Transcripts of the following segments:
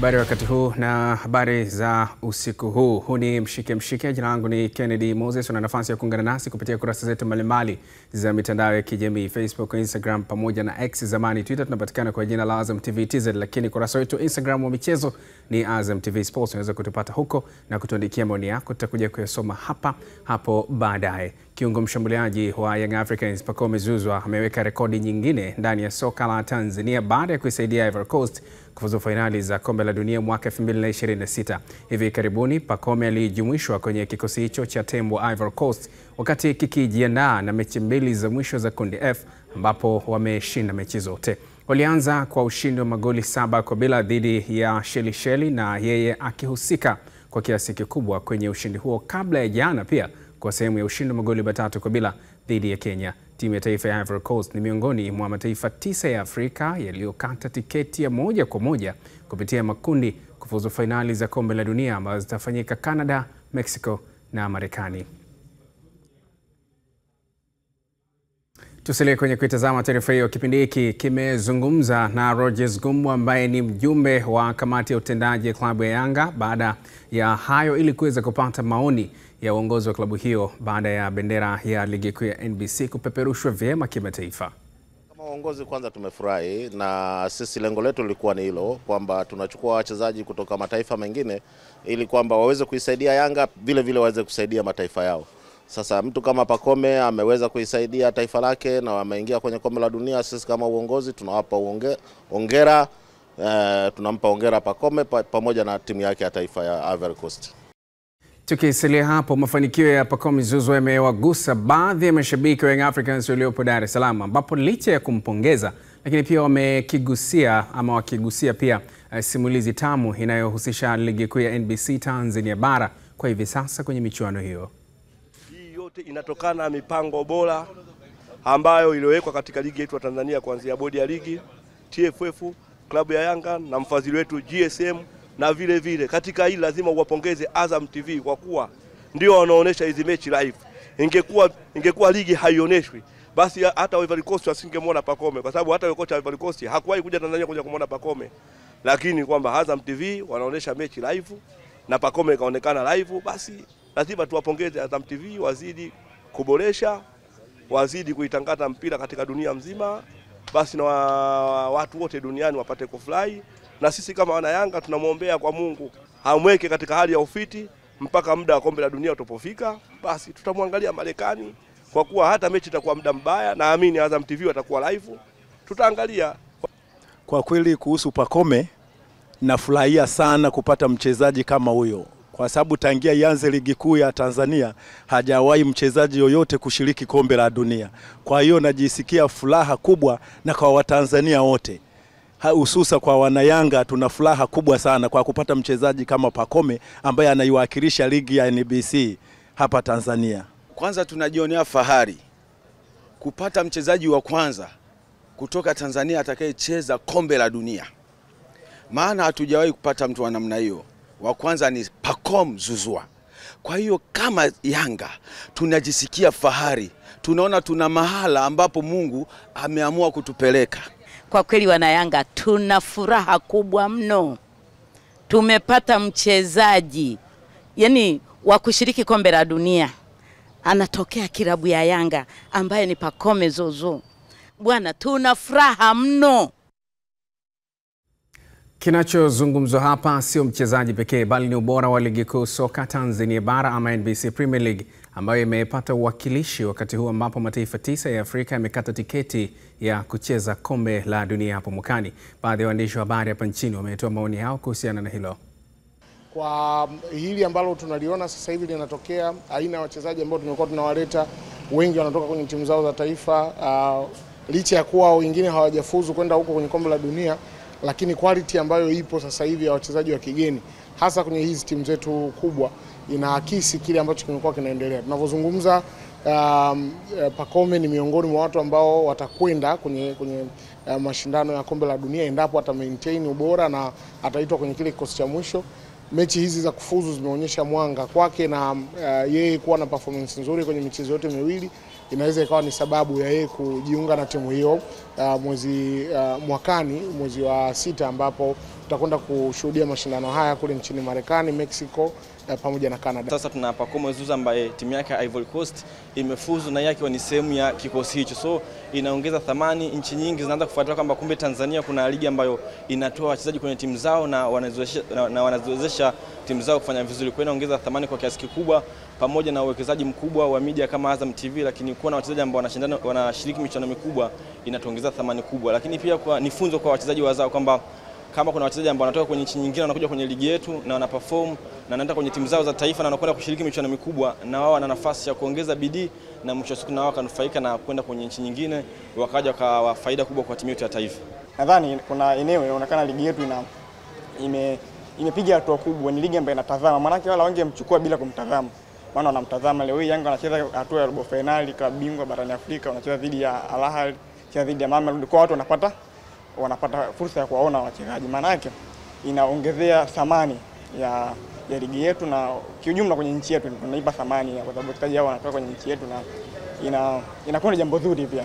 Habari wakati huu na habari za usiku huu. Huu ni Mshike. Jina langu ni Kennedy Moses. Una nafasi ya kuungana nasi kupitia kurasa zetu mbalimbali za mitandao ya kijamii, Facebook, Instagram pamoja na X zamani Twitter. Tunapatikana kwa jina la Azam TV TZ, lakini kurasa yetu Instagram wa michezo ni Azam TV Sports. Unaweza kutupata huko na kutuandikia maoni yako, tutakuja kuyasoma hapo baadaye. Kiungo mshambuliaji wa Young Africans Pacome Zouzoua ameweka rekodi nyingine ndani ya soka la Tanzania baada ya kuisaidia Ivory Coast kufuzu fainali za kombe la dunia mwaka 2026. Hivi karibuni Pacome alijumuishwa kwenye kikosi hicho cha Tembo Ivory Coast wakati kikijiandaa na mechi mbili za mwisho za kundi F ambapo wameshinda mechi zote. Walianza kwa ushindi wa magoli 7-0 dhidi ya Shelisheli, na yeye akihusika kwa kiasi kikubwa kwenye ushindi huo kabla ya jana pia kwa sehemu ya ushindi wa magoli 3-0 dhidi ya Kenya. Timu ya taifa ya Ivory Coast ni miongoni mwa mataifa 9 ya Afrika yaliyokata tiketi ya moja kwa moja kupitia makundi kufuzu fainali za kombe la dunia ambazo zitafanyika Canada, Mexico na Marekani. Tusalie kwenye kuitazama taarifa hiyo. Kipindi hiki kimezungumza na Rogers Gumbo ambaye ni mjumbe wa kamati ya utendaji ya klabu ya Yanga baada ya hayo, ili kuweza kupata maoni ya uongozi wa klabu hiyo baada ya bendera ya ligi kuu ya NBC kupeperushwa vyema kimataifa. Kama uongozi kwanza tumefurahi, na sisi lengo letu lilikuwa ni hilo, kwamba tunachukua wachezaji kutoka mataifa mengine ili kwamba waweze kuisaidia Yanga vile vile waweze kusaidia mataifa yao. Sasa mtu kama Pacome ameweza kuisaidia taifa lake na ameingia kwenye kombe la dunia. Sisi kama uongozi tunawapa hongera, tunampa hongera Pacome pamoja na timu yake ya taifa ya Ivory Coast. Tukisalia hapo, mafanikio ya Pacome Zouzoua yamewagusa baadhi ya mashabiki wa Young Africans waliopo Dar es Salaam, ambapo licha ya kumpongeza lakini pia wakigusia pia simulizi tamu inayohusisha ligi kuu ya NBC Tanzania bara kwa hivi sasa kwenye michuano hiyo. Hii yote inatokana na mipango bora ambayo iliyowekwa katika ligi yetu ya Tanzania, kuanzia bodi ya ligi, TFF, klabu ya Yanga na mfadhili wetu GSM. Na vile vile katika hili lazima uwapongeze Azam TV kwa kuwa ndio wanaonesha hizi mechi live. Ingekuwa ligi haioneshwi, basi hata Ivory Coast wasingemwona Pacome, kwa sababu hata kocha Ivory Coast hakuwahi kuja Tanzania kuja kumwona Pacome. Lakini kwamba Azam TV wanaonesha mechi live na Pacome kaonekana live, basi lazima tuwapongeze Azam TV, wazidi kuboresha, wazidi kuitangaza mpira katika dunia mzima, basi na watu wote duniani wapate kufurahi. Na sisi kama wana Yanga tunamuombea kwa Mungu amweke katika hali ya ufiti mpaka muda wa kombe la dunia utapofika. Basi tutamwangalia Marekani, kwa kuwa hata mechi itakuwa muda mbaya, naamini Azam TV watakuwa live, tutaangalia. Kwa kweli kuhusu Pacome, nafurahia sana kupata mchezaji kama huyo, kwa sababu tangia ianze ligi kuu ya Tanzania hajawahi mchezaji yoyote kushiriki kombe la dunia. Kwa hiyo najisikia furaha kubwa, na kwa Watanzania wote, hususa kwa wana Yanga, tuna furaha kubwa sana kwa kupata mchezaji kama Pacome ambaye anaiwakilisha ligi ya NBC hapa Tanzania. Kwanza tunajionea fahari kupata mchezaji wa kwanza kutoka Tanzania atakayecheza kombe la dunia. Maana hatujawahi kupata mtu wa namna hiyo. Wa kwanza ni Pacome Zouzoua. Kwa hiyo kama Yanga tunajisikia fahari. Tunaona tuna mahala ambapo Mungu ameamua kutupeleka. Kwa kweli wana Yanga tuna furaha kubwa mno. Tumepata mchezaji wa kushiriki kombe la dunia, anatokea kilabu ya Yanga ambaye ni Pacome Zouzoua. Bwana, tuna furaha mno. Kinachozungumzwa hapa sio mchezaji pekee, bali ni ubora wa ligi kuu soka Tanzania bara ama NBC Premier League, ambayo imepata uwakilishi wakati huu ambapo mataifa 9 ya Afrika yamekata tiketi ya kucheza kombe la dunia hapo mwakani. Baadhi ya waandishi wa habari hapa nchini wametoa maoni yao kuhusiana na hilo. Kwa hili ambalo tunaliona sasa hivi linatokea, aina ya wachezaji ambao tumekuwa tunawaleta, wengi wanatoka kwenye timu zao za taifa, licha ya kuwa wengine hawajafuzu kwenda huko kwenye kombe la dunia, lakini quality ambayo ipo sasa hivi ya wachezaji wa kigeni hasa kwenye hizi timu zetu kubwa inaakisi kile ambacho kimekuwa kinaendelea. Tunavyozungumza, Pacome ni miongoni mwa watu ambao watakwenda kwenye mashindano ya kombe la dunia endapo ata maintain ubora na ataitwa kwenye kile kikosi cha mwisho. Mechi hizi za kufuzu zimeonyesha mwanga kwake, na yeye kuwa na performance nzuri kwenye michezo yote miwili inaweza ikawa ni sababu ya yeye kujiunga na timu hiyo mwakani, mwezi wa 6, ambapo tutakwenda kushuhudia mashindano haya kule nchini Marekani, Mexico pamoja na Canada. Sasa tuna Pacome Zouzoua ambaye timu yake Ivory Coast imefuzu na yake ni sehemu ya kikosi hicho. So inaongeza thamani, nchi nyingi zinaanza kufuatilia kwamba kumbe Tanzania kuna ligi ambayo inatoa wachezaji kwenye timu zao na wanaziwezesha timu zao kufanya vizuri. Kwa inaongeza thamani kwa kiasi kikubwa, pamoja na uwekezaji mkubwa wa media kama Azam TV, lakini kuwa na wachezaji ambao wanashiriki michuano mikubwa inatuongeza thamani kubwa. Lakini pia ni funzo kwa wachezaji wazao kwamba kama kuna wachezaji ambao wanatoka kwenye nchi nyingine wanakuja kwenye ligi yetu na wanaperform na wanaenda kwenye timu zao za taifa na wanakwenda kushiriki michuano mikubwa, na wao wana nafasi ya kuongeza bidii na mwisho siku na wao kanufaika na kwenda kwenye nchi nyingine wakaja kwa faida kubwa kwa timu yetu ya taifa. Nadhani kuna eneo inaonekana ligi yetu imepiga hatua kubwa, ni ligi ambayo inatazama. Maana wala wengi mchukua bila kumtazama. Maana wanamtazama leo hii Yanga anacheza hatua ya robo finali klabu bingwa barani Afrika, wanacheza dhidi ya Al Ahly, wanacheza dhidi ya Mamelodi, kwa watu wanapata fursa ya kuwaona wachezaji. Maana yake inaongezea thamani ya ligi yetu na kiujumla kwenye nchi yetu, tunaipa thamani kwa sababu wachezaji hao wanatoka kwenye nchi yetu na inakuwa ni jambo zuri pia.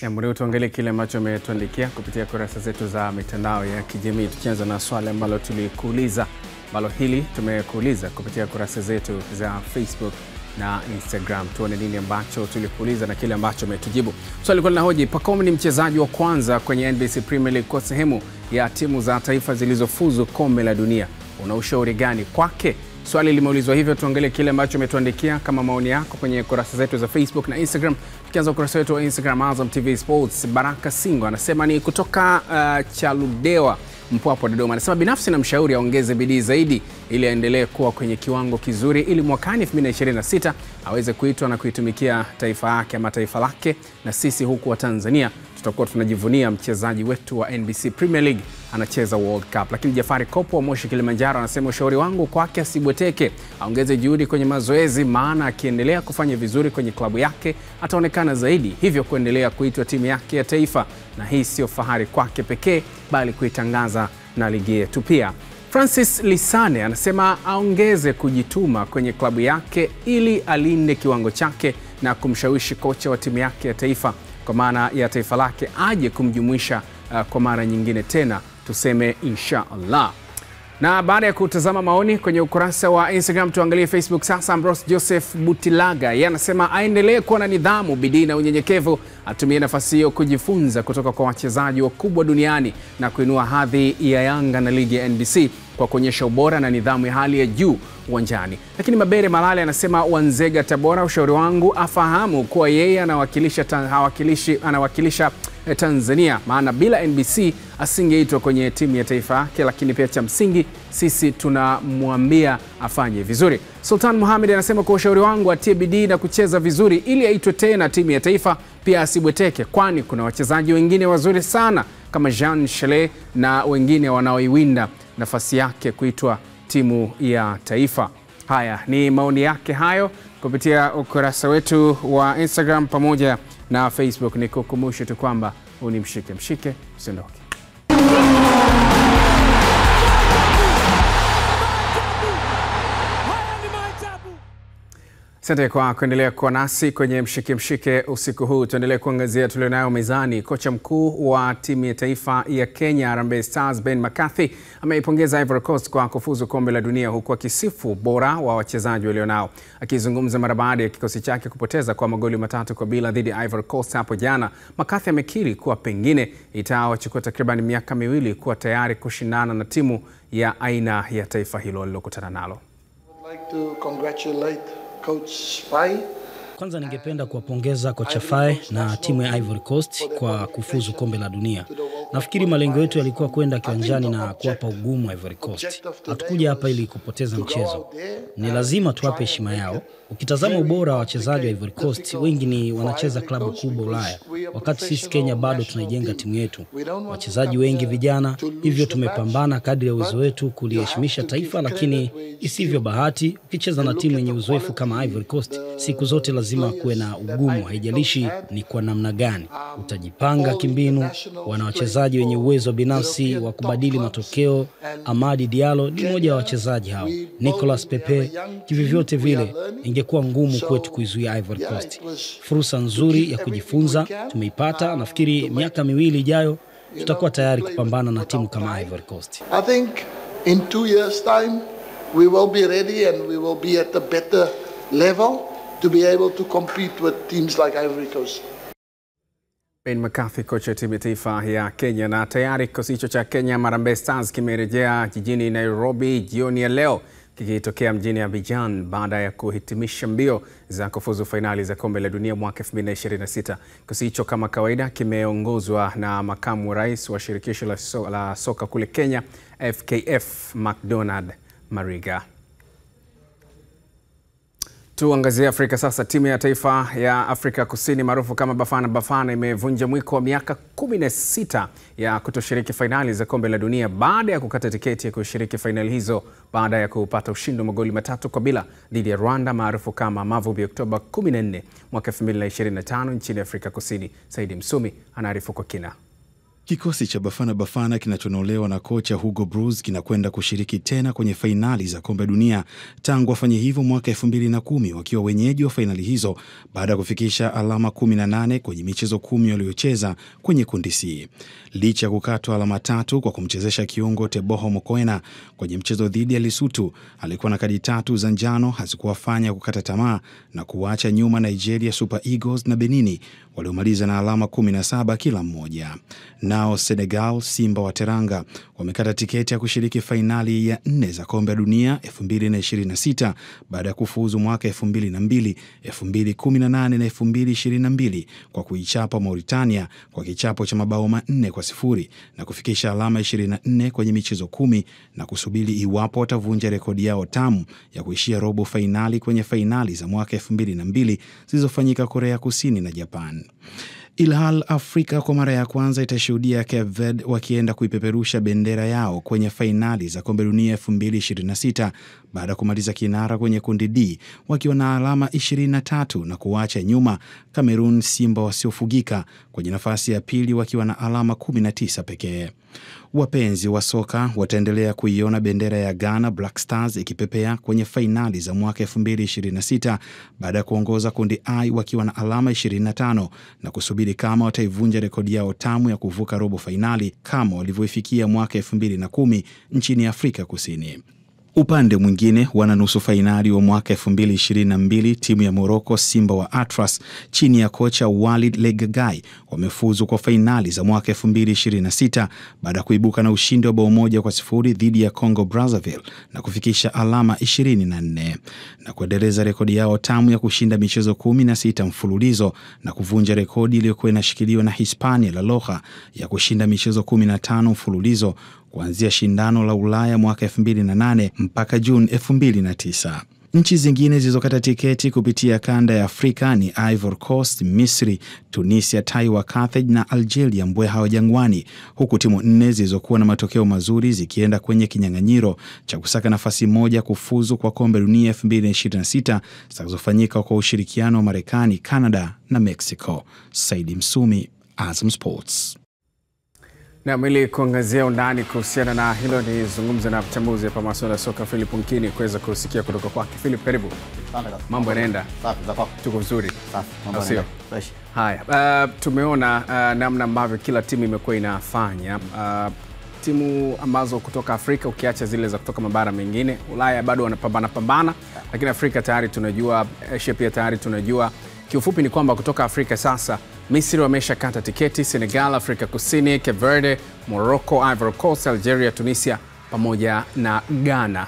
Mbona tuangalie kile ambacho umetuandikia kupitia kurasa zetu za mitandao ya kijamii. Tukianza na swali ambalo tulikuuliza, ambalo hili tumekuuliza kupitia kurasa zetu za Facebook na Instagram. Tuone nini ambacho tulikuuliza na kile ambacho umetujibu. Swali lilikuwa linahoji, Pacome ni mchezaji wa kwanza kwenye NBC Premier League kwa sehemu ya timu za taifa zilizofuzu kombe la dunia. Una ushauri gani kwake? Swali limeulizwa hivyo, tuangalie kile ambacho umetuandikia kama maoni yako kwenye kurasa zetu za Facebook na Instagram. Tukianza ukurasa wetu wa Instagram Azam TV Sports, Baraka Singo anasema ni kutoka Chaludewa Mpwapwa Dodoma. Anasema binafsi na mshauri aongeze bidii zaidi ili aendelee kuwa kwenye kiwango kizuri ili mwakani 2026 aweze kuitwa na kuitumikia taifa yake ama taifa lake, na sisi huku wa Tanzania tutakuwa tunajivunia mchezaji wetu wa NBC Premier League anacheza World Cup. Lakini Jafari Kopo wa Moshi Kilimanjaro anasema ushauri wangu kwake asibweteke, aongeze juhudi kwenye mazoezi, maana akiendelea kufanya vizuri kwenye klabu yake ataonekana zaidi, hivyo kuendelea kuitwa timu yake ya taifa, na hii sio fahari kwake pekee bali kuitangaza na ligi yetu pia. Francis Lisane anasema aongeze kujituma kwenye klabu yake ili alinde kiwango chake na kumshawishi kocha wa timu yake ya taifa kwa maana ya taifa lake aje kumjumuisha kwa mara nyingine tena, tuseme insha Allah. Na baada ya kutazama maoni kwenye ukurasa wa Instagram, tuangalie Facebook sasa. Ambrose Joseph Butilaga yeye anasema aendelee kuwa na nidhamu, bidii na unyenyekevu, atumie nafasi hiyo kujifunza kutoka kwa wachezaji wakubwa duniani na kuinua hadhi ya Yanga na ligi ya NBC kwa kuonyesha ubora na nidhamu ya hali ya juu uwanjani. Lakini Mabere Malale anasema Wanzega Tabora, ushauri wangu afahamu kuwa yeye anawakilisha Tanzania, maana bila NBC asingeitwa kwenye timu ya taifa yake, lakini pia cha msingi sisi tunamwambia afanye vizuri. Sultan Mohamed anasema kwa ushauri wangu atie bidii na kucheza vizuri ili aitwe tena timu ya taifa, pia asibweteke kwani kuna wachezaji wengine wazuri sana kama Jean Chele na wengine wanaoiwinda nafasi yake kuitwa timu ya taifa. Haya ni maoni yake hayo kupitia ukurasa wetu wa Instagram pamoja na Facebook. Nikukumbushe tu kwamba unimshike mshike, usiondoke. Asante kwa kuendelea kuwa nasi kwenye mshike mshike usiku huu. Tuendelee kuangazia tulionayo mezani. Kocha mkuu wa timu ya taifa ya Kenya Harambee Stars Ben McCarthy ameipongeza Ivory Coast kwa kufuzu kombe la dunia, huku akisifu bora wa wachezaji walionao. Akizungumza mara baada ya kikosi chake kupoteza kwa magoli 3-0 dhidi ya Ivory Coast hapo jana, McCarthy amekiri kuwa pengine itawachukua takriban miaka miwili kuwa tayari kushindana na timu ya aina ya taifa hilo lilokutana nalo. Coach Fai. Kwanza ningependa kuwapongeza kocha Fai na timu ya Ivory Coast kwa kufuzu kombe la dunia. Nafikiri malengo yetu yalikuwa kwenda kiwanjani na kuwapa ugumu Ivory Coast. Hatukuja hapa ili kupoteza mchezo. Ni lazima tuwape heshima yao. Ukitazama ubora wa wachezaji wa Ivory Coast, wengi ni wanacheza klabu kubwa Ulaya, wakati sisi Kenya bado tunaijenga timu yetu. Wachezaji wengi vijana, hivyo tumepambana kadri ya uwezo wetu kuliheshimisha taifa, lakini isivyo bahati, ukicheza na timu yenye uzoefu kama Ivory Coast, siku zote lazima kuwe na ugumu, haijalishi ni kwa namna gani. Utajipanga kimbinu, wana wachezaji wenye uwezo binafsi wa kubadili matokeo. Amadi Diallo ni mmoja wa wachezaji hao. Nicolas Pepe, kivivyote vile ingekuwa ngumu kwetu kuizuia Ivory Coast. Fursa nzuri ya kujifunza tumeipata. Nafikiri miaka miwili ijayo tutakuwa tayari kupambana na timu kama Ivory Coast. I think in 2 years time we will be ready and we will be at a better level to be able to compete with teams like Ivory Coast. Ben McCarthy, kocha wa timu ya taifa ya Kenya, na tayari kikosi hicho cha Kenya Harambee Stars kimerejea jijini Nairobi jioni ya leo kikitokea mjini Abidjan baada ya kuhitimisha mbio za kufuzu fainali za kombe la dunia mwaka 2026. Kikosi hicho kama kawaida kimeongozwa na makamu wa rais wa shirikisho la soka kule Kenya FKF McDonald Mariga. Tuangazie Afrika sasa. Timu ya taifa ya Afrika Kusini maarufu kama Bafana Bafana imevunja mwiko wa miaka 16 ya kutoshiriki fainali za kombe la dunia baada ya kukata tiketi ya kushiriki fainali hizo baada ya kupata ushindi wa magoli 3-0 dhidi ya Rwanda maarufu kama Mavubi Oktoba 14 mwaka 2025 nchini Afrika Kusini. Saidi Msumi anaarifu kwa kina. Kikosi cha Bafana Bafana kinachonolewa na kocha Hugo Broos kinakwenda kushiriki tena kwenye fainali za kombe dunia tangu wafanye hivyo mwaka 2010 wakiwa wenyeji wa fainali hizo baada ya kufikisha alama 18 kwenye michezo 10 waliocheza kwenye kundi C. Licha ya kukatwa alama 3 kwa kumchezesha kiungo Teboho Mokoena kwenye mchezo dhidi ya Lesotho, alikuwa na kadi 3 za njano hazikuwafanya kukata tamaa na kuacha nyuma Nigeria Super Eagles na Benini waliomaliza na alama 17 kila mmoja. Nao Senegal Simba wa Teranga wamekata tiketi ya kushiriki fainali ya 4 za kombe la dunia 2026 baada ya kufuzu mwaka 2002, 2018 na 2022 kwa kuichapa Mauritania kwa kichapo cha mabao 4-0 na kufikisha alama 24 kwenye michezo 10 na kusubiri iwapo watavunja rekodi yao tamu ya kuishia robo fainali kwenye fainali za mwaka 2002 zilizofanyika Korea Kusini na Japan. Ilhal Afrika kwa mara ya kwanza itashuhudia Cape Verde wakienda kuipeperusha bendera yao kwenye fainali za kombe dunia 2026 baada ya kumaliza kinara kwenye kundi D wakiwa na alama 23 na kuacha nyuma Cameroon Simba wasiofugika kwenye nafasi ya pili wakiwa na alama 19 pekee. Wapenzi wa soka wataendelea kuiona bendera ya Ghana Black Stars ikipepea kwenye fainali za mwaka 2026 baada ya kuongoza kundi I wakiwa na alama 25 na kusubiri kama wataivunja rekodi yao tamu ya kuvuka robo fainali kama walivyoifikia mwaka 2010 nchini Afrika Kusini. Upande mwingine, wana nusu fainali wa mwaka 2022 timu ya Morocco Simba wa Atlas chini ya kocha Walid Legagai wamefuzu kwa fainali za mwaka 2026 baada ya kuibuka na ushindi wa bao 1-0 dhidi ya Congo Brazzaville na kufikisha alama 24 na kuendeleza rekodi yao tamu ya kushinda michezo 16 mfululizo na kuvunja rekodi iliyokuwa inashikiliwa na Hispania La Roja ya kushinda michezo 15 mfululizo kuanzia shindano la Ulaya mwaka 2008 mpaka Juni 2009. Nchi zingine zilizokata tiketi kupitia kanda ya Afrika ni Ivory Coast, Misri, Tunisia, Taiwan, Carthage na Algeria mbweha wa jangwani, huku timu 4 zilizokuwa na matokeo mazuri zikienda kwenye kinyang'anyiro cha kusaka nafasi moja kufuzu kwa kombe dunia 2026 zitakazofanyika kwa ushirikiano wa Marekani, Canada na Mexico. Saidi Msumi, Azam Sports. Na mwili kuangazia undani kuhusiana na hilo ni zungumza na mchambuzi hapa masuala ya soka Philip Nkini kuweza kusikia kutoka kwake. Philip, karibu. Mambo yanaenda? Safi, za kwako? Tuko vizuri. Safi, mambo yanaenda fresh. Haya, tumeona namna ambavyo kila timu imekuwa inafanya. Timu ambazo kutoka Afrika ukiacha zile za kutoka mabara mengine, Ulaya bado wanapambana, lakini Afrika tayari tunajua, Asia pia tayari tunajua. Kiufupi ni kwamba kutoka Afrika sasa Misri wameshakata tiketi, Senegal, Afrika Kusini, Cape Verde, Morocco, Ivory Coast, Algeria, Tunisia pamoja na Ghana.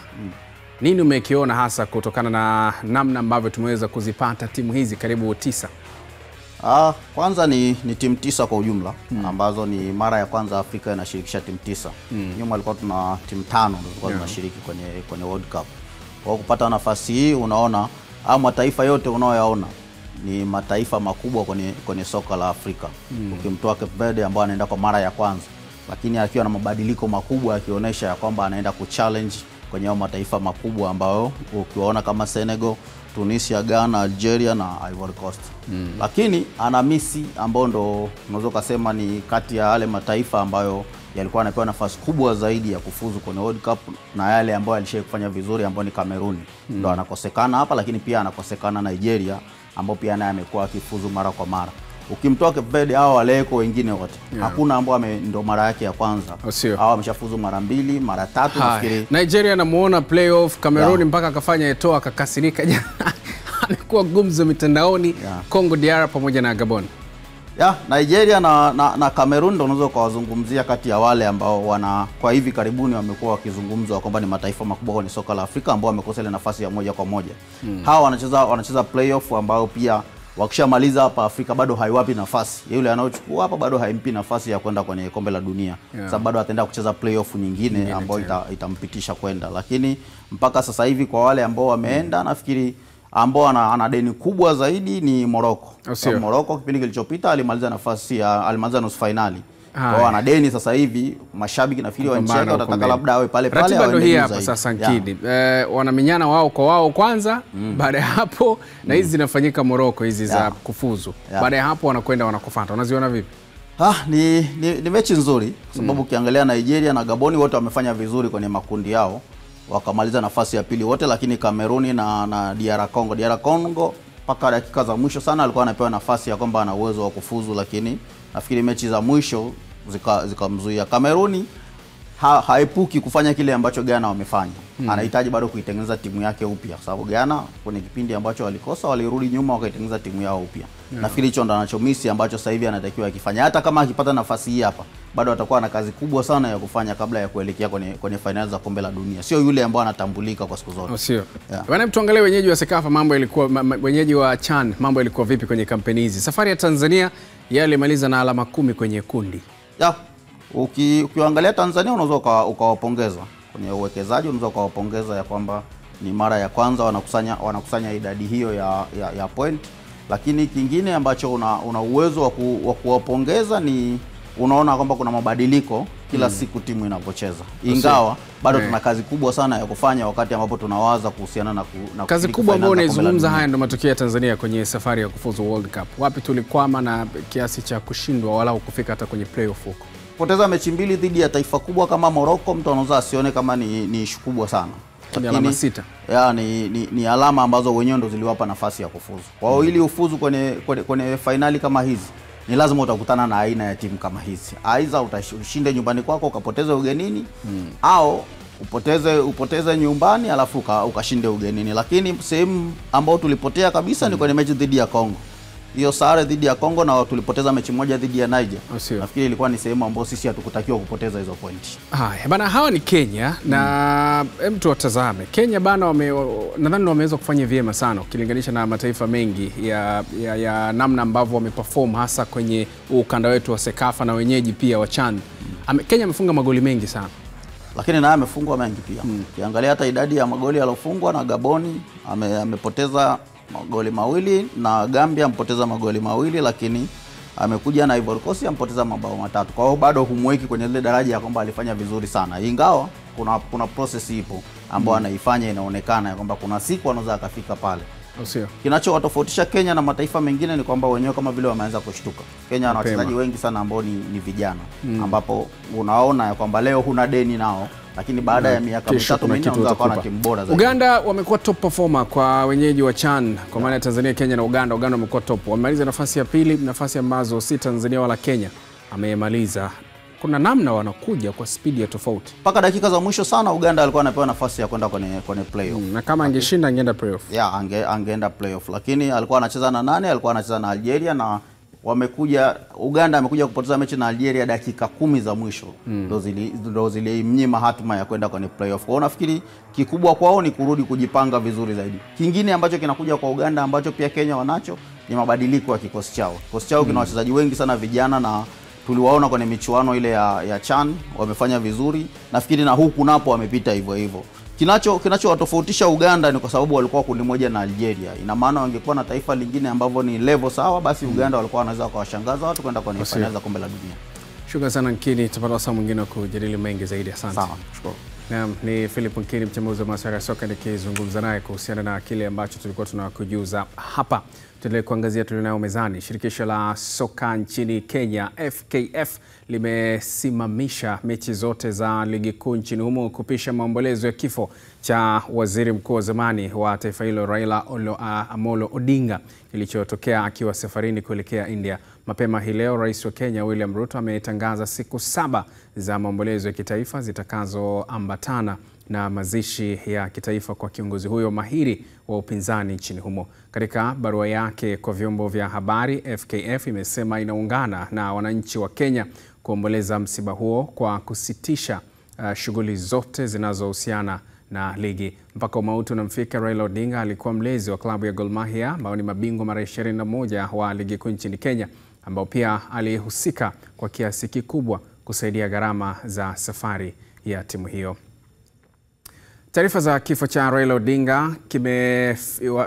Nini umekiona hasa kutokana na namna ambavyo tumeweza kuzipata timu hizi karibu 9? Kwanza ni timu 9 kwa ujumla ambazo ni mara ya kwanza Afrika inashirikisha timu 9. Nyuma ilikuwa tuna timu 5 ndio tulikuwa tunashiriki kwenye World Cup. Kwa kupata nafasi hii unaona mataifa yote unaoyaona ni mataifa makubwa kwenye soka la Afrika. Ukimtoa Cape Verde ambao anaenda kwa mara ya kwanza, lakini akiwa na mabadiliko makubwa akionyesha kwamba anaenda kuchallenge kwenye mataifa makubwa ambayo ukiwaona kama Senegal, Tunisia, Ghana, Algeria na Ivory Coast. Lakini ana Misri ambao ndo unaweza kusema ni kati ya wale mataifa ambayo yalikuwa yanapewa nafasi kubwa zaidi ya kufuzu kwenye World Cup na yale ambayo alishawahi kufanya vizuri ambao ni Cameroon. Ndo anakosekana hapa, lakini pia anakosekana Nigeria ambao pia naye amekuwa akifuzu mara kwa mara. Ukimtoa Cape Verde hao waleko wengine wote. Hakuna ambao ndo mara yake ya kwanza. Hao wameshafuzu mara 2, mara 3 nafikiri. Nigeria namuona playoff, Cameroon mpaka akafanya Eto'o akakasirika jana. Amekuwa gumzo mitandaoni, Congo DR pamoja na Gabon. Nigeria na Cameroon ndio unaweza kuwazungumzia kati ya wale ambao kwa hivi karibuni wamekuwa wakizungumzwa kwamba ni mataifa makubwa kwenye soka la Afrika ambao wamekosa ile nafasi ya moja kwa moja. Hawa wanacheza playoff ambao pia wakishamaliza hapa Afrika bado haiwapi nafasi. Yule anaochukua hapa bado haimpi nafasi ya kwenda kwenye kombe la dunia. Sababu bado ataenda kucheza playoff nyingine ambayo itampitisha kwenda. Lakini mpaka sasa hivi kwa wale ambao wameenda nafikiri ambao ana deni kubwa zaidi ni Morocco. Morocco kipindi kilichopita alimaliza nusu finali. Kwa ana deni sasa hivi, mashabiki nafikiri wa nchi yake watataka labda awe pale pale. Ratiba ndio hii hapa sasa Nkidi. Wanamenyana wao kwa wao kwanza, baada ya hapo na hizi zinafanyika Morocco hizi za kufuzu. Baada ya hapo wanakwenda wanakufuata. Unaziona vipi? Ni mechi nzuri sababu ukiangalia Nigeria na Gaboni wote wamefanya vizuri kwenye makundi yao. Wakamaliza nafasi ya pili wote, lakini Cameroon na DR Congo mpaka dakika za mwisho sana alikuwa anapewa nafasi ya kwamba ana uwezo wa kufuzu, lakini nafikiri mechi za mwisho zikamzuia. Cameroon haepuki kufanya kile ambacho Ghana wamefanya. Anahitaji bado kuitengeneza timu yake upya sababu Ghana kwenye kipindi ambacho walikosa walirudi nyuma wakaitengeneza timu yao upya. Nafikiri hicho ndo anachomisi ambacho sasa hivi anatakiwa akifanya. Hata kama akipata nafasi hii hapa bado atakuwa na kazi kubwa sana ya kufanya kabla ya kuelekea kwenye finali za kombe la dunia. Sio yule ambaye anatambulika kwa siku zote. Sio. Bwana, tuangalie wenyeji wa Sekafa, mambo ilikuwa wenyeji wa CHAN, mambo ilikuwa vipi kwenye kampeni hizi? Safari ya Tanzania yalimaliza na alama 10 kwenye kundi. Ukiangalia Tanzania unaweza ukawapongeza kwenye uwekezaji, unaweza ukawapongeza ya kwamba ni mara ya kwanza wanakusanya idadi hiyo ya point, lakini kingine ambacho una uwezo wa kuwapongeza ni unaona kwamba kuna mabadiliko kila siku timu inapocheza. Ingawa bado tuna kazi kubwa sana ya kufanya wakati ambapo tunawaza kuhusiana na kazi kubwa ambayo unaizungumza. Haya ndio matokeo ya Tanzania kwenye safari ya kufuzu World Cup. Wapi tulikwama na kiasi cha kushindwa wala kufika hata kwenye playoff huko? Poteza mechi 2 dhidi ya taifa kubwa kama Morocco, mtu anaweza asione kama ni ishu kubwa sana. Ni alama 6. Ni alama ambazo wenyewe ndo ziliwapa nafasi ya kufuzu. Kwa hiyo ili ufuzu kwenye finali kama hizi ni lazima utakutana na aina ya timu kama hizi. Aidha utashinde nyumbani kwako ukapoteze ugenini au upoteze nyumbani alafu ukashinde ugenini. Lakini sehemu ambao tulipotea kabisa ni kwenye mechi dhidi ya Congo. Hiyo sare dhidi ya Congo na tulipoteza mechi moja dhidi ya Niger. Nafikiri ilikuwa ni sehemu ambayo sisi hatukutakiwa kupoteza hizo pointi. Bana, hawa ni Kenya na mtu watazame. Kenya bana nadhani wameweza kufanya vyema sana ukilinganisha na mataifa mengi ya namna ambavyo wameperform hasa kwenye ukanda wetu wa Sekafa na wenyeji pia wa CHAN. Kenya amefunga magoli mengi sana. Lakini naye amefungwa mengi pia. Ukiangalia hata idadi ya magoli aliyofungwa na Gaboni amepoteza magoli 2 na Gambia ampoteza magoli 2, lakini amekuja na Ivory Coast ampoteza mabao 3. Kwa hiyo bado humweki kwenye ile daraja ya kwamba alifanya vizuri sana. Ingawa kuna process ipo ambayo anaifanya, inaonekana ya kwamba kuna siku anaweza akafika pale. Kinachowatofautisha Kenya na mataifa mengine ni kwamba wenyewe kama vile wameanza kushtuka. Kenya wana wachezaji wengi sana ambao ni vijana ambapo unaona ya kwamba leo huna deni nao, lakini baada ya miaka 3 mingi wanakuwa na timu bora zaidi. Uganda wamekuwa top performer kwa wenyeji wa CHAN kwa maana Tanzania, Kenya na Uganda. Uganda wamekuwa top. Wamemaliza nafasi ya pili, nafasi ambazo si Tanzania wala Kenya amemaliza. Kuna namna wanakuja kwa speed ya tofauti. Mpaka dakika za mwisho sana Uganda alikuwa anapewa nafasi ya kwenda kwenye playoff. Na kama angeshinda angeenda playoff. Angeenda playoff, lakini alikuwa anacheza na nani? Alikuwa anacheza na Algeria na Uganda amekuja kupoteza mechi na Algeria dakika 10 za mwisho. Ndio zilimnyima hatima ya kwenda kwenye playoff. Kwa hiyo nafikiri kikubwa kwao ni kurudi kujipanga vizuri zaidi. Kingine ambacho kinakuja kwa Uganda ambacho pia Kenya wanacho ni mabadiliko ya kikosi chao. Kikosi chao kina wachezaji wengi sana vijana na tuliwaona kwenye michuano ile ya CHAN wamefanya vizuri. Nafikiri na huku napo wamepita hivyo. Kinachowatofautisha Uganda ni kwa sababu walikuwa kundi moja na Algeria. Ina maana wangekuwa na taifa lingine ambavyo ni level sawa, basi Uganda walikuwa wanaweza kuwashangaza watu kwenda kwenye finali za kombe la dunia. Shukrani sana Nkini, tupata saa mwingine kujadili mengi zaidi. Asante. Sawa, shukrani. Naam, ni Philip Nkini, mchambuzi wa masuala ya soka, nikizungumza naye kuhusiana na kile ambacho tulikuwa tunakujuza hapa. Tuendelee kuangazia tulionayo mezani. Shirikisho la soka nchini Kenya FKF limesimamisha mechi zote za ligi kuu nchini humo kupisha maombolezo ya kifo cha waziri mkuu wa zamani wa taifa hilo Raila Amolo Odinga kilichotokea akiwa safarini kuelekea India. Mapema hii leo Rais wa Kenya William Ruto ametangaza siku 7 za maombolezo ya kitaifa zitakazoambatana na mazishi ya kitaifa kwa kiongozi huyo mahiri wa upinzani nchini humo. Katika barua yake kwa vyombo vya habari, FKF imesema inaungana na wananchi wa Kenya kuomboleza msiba huo kwa kusitisha shughuli zote zinazohusiana na ligi. Mpaka umauti unamfika, Raila Odinga alikuwa mlezi wa klabu ya Gor Mahia ambao ni mabingwa mara 21 wa ligi kuu nchini Kenya, ambao pia alihusika kwa kiasi kikubwa kusaidia gharama za safari ya timu hiyo. Taarifa za kifo cha Raila Odinga